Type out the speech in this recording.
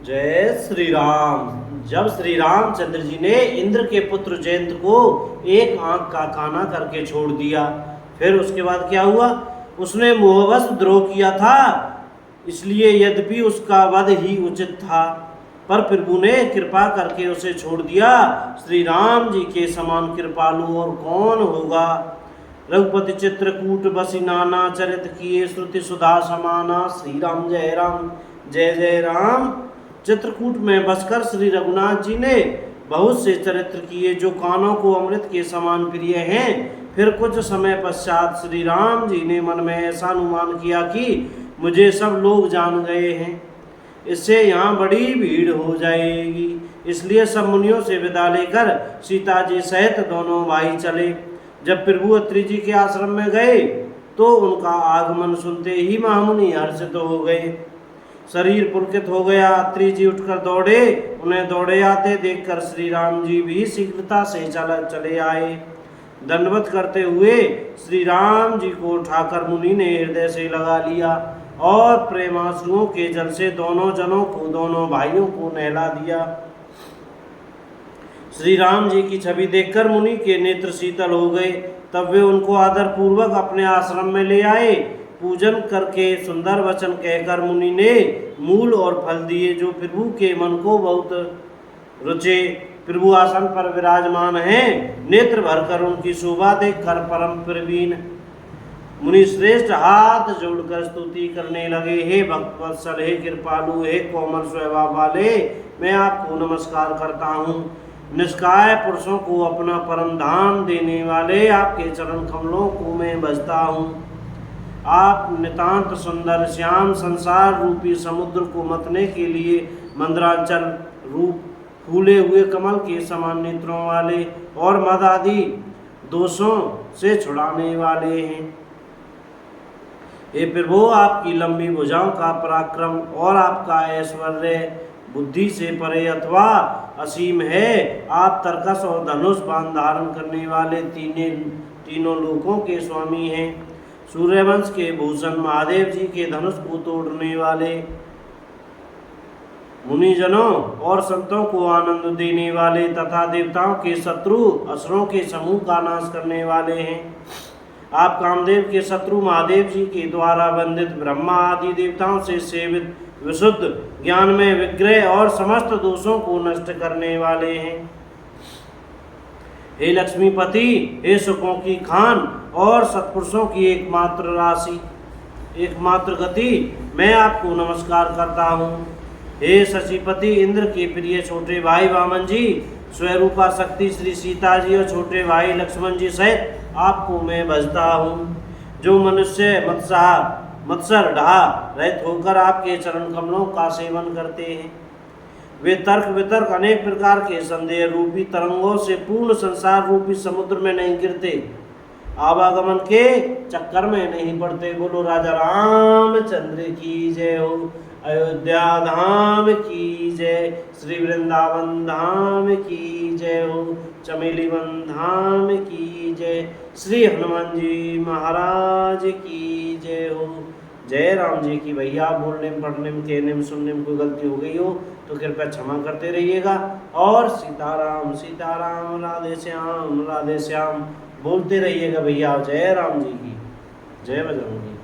जय श्री राम। जब श्री रामचंद्र जी ने इंद्र के पुत्र जयंत को एक आंख का काना करके छोड़ दिया, फिर उसके बाद क्या हुआ? उसने मोहवश द्रोह किया था, इसलिए यद्यपि उसका वध ही उचित था, पर प्रभु ने कृपा करके उसे छोड़ दिया। श्री राम जी के समान कृपालु और कौन होगा? रघुपति चित्रकूट बसी नाना, चरित किए श्रुति सुधा समाना। श्री राम जय जय राम। चित्रकूट में बसकर श्री रघुनाथ जी ने बहुत से चरित्र किए जो कानों को अमृत के समान प्रिय हैं। फिर कुछ समय पश्चात श्री राम जी ने मन में ऐसा अनुमान किया कि मुझे सब लोग जान गए हैं, इससे यहाँ बड़ी भीड़ हो जाएगी, इसलिए सब मुनियों से विदा लेकर सीता जी सहित दोनों भाई चले। जब प्रभु अत्रि जी के आश्रम में गए तो उनका आगमन सुनते ही महामुनि हर्षित हो गए, शरीर पुलकित हो गया। अत्रि जी उठकर दौड़े, उन्हें दौड़े आते देखकर श्री राम जी भी शीघ्रता से चले आए। दंडवत करते हुए श्री राम जी को उठाकर मुनि ने हृदय से लगा लिया और प्रेमाश्रुओं के जल से दोनों भाइयों को नहला दिया। श्री राम जी की छवि देखकर मुनि के नेत्र शीतल हो गए। तब वे उनको आदर पूर्वक अपने आश्रम में ले आए। पूजन करके सुंदर वचन कहकर मुनि ने मूल और फल दिए जो प्रभु के मन को बहुत रुचे। प्रभु आसन पर विराजमान हैं, नेत्र भरकर उनकी शोभा देखकर परम प्रवीण मुनि श्रेष्ठ हाथ जोड़कर स्तुति करने लगे। हे भक्तवत्सल, हे कृपालु, हे कोमल स्वभाव वाले, मैं आपको नमस्कार करता हूँ। निष्काय पुरुषों को अपना परम धाम देने वाले आपके चरण कमलों को मैं भजता हूँ। आप नितांत सुंदर श्याम संसार रूपी समुद्र को मतने के लिए मंद्रांचल रूप फूले हुए कमल के समान नेत्रों वाले और मद आदि दोषों से छुड़ाने वाले हैं। हे प्रभु, आपकी लंबी भुजाओं का पराक्रम और आपका ऐश्वर्य बुद्धि से परे अथवा असीम है। आप तरकस और धनुष बाण धारण करने वाले तीनों लोकों के स्वामी हैं। सूर्यवंश के भूषण महादेव जी के धनुष को तोड़ने वाले, मुनिजनों और संतों को आनंद देने वाले तथा देवताओं के शत्रु असुरों के समूह का नाश करने वाले हैं। आप कामदेव के शत्रु महादेव जी के द्वारा वंदित ब्रह्मा आदि देवताओं से सेवित विशुद्ध ज्ञान में विग्रह और समस्त दोषों को नष्ट करने वाले हैं। हे लक्ष्मीपति, हे सुखों की खान और सत्पुरुषों की एकमात्र गति, मैं आपको नमस्कार करता हूँ। हे शशीपति, इंद्र के प्रिय छोटे भाई वामन जी, स्वरूपा शक्ति श्री सीता जी और छोटे भाई लक्ष्मण जी सहित आपको मैं भजता हूँ। जो मनुष्य मत्सर ढा रहित होकर आपके चरण कमलों का सेवन करते हैं, वे तर्क वितर्क अनेक प्रकार के संदेह रूपी तरंगों से पूर्ण संसार रूपी समुद्र में नहीं गिरते, आवागमन के चक्कर में नहीं पड़ते। बोलो राजा रामचंद्र की जय हो। अयोध्या धाम की जय, श्री वृंदावन धाम की जय हो, चमेली वन धाम की जय, श्री हनुमान जी महाराज की जय हो। जय राम जी की। भैया बोलने में पढ़ने में कहने में सुनने में कोई गलती हो गई हो तो कृपया क्षमा करते रहिएगा। और सीताराम सीताराम, राधे श्याम बोलते रहिएगा भैया। जय राम जी की जय, बजरंगी।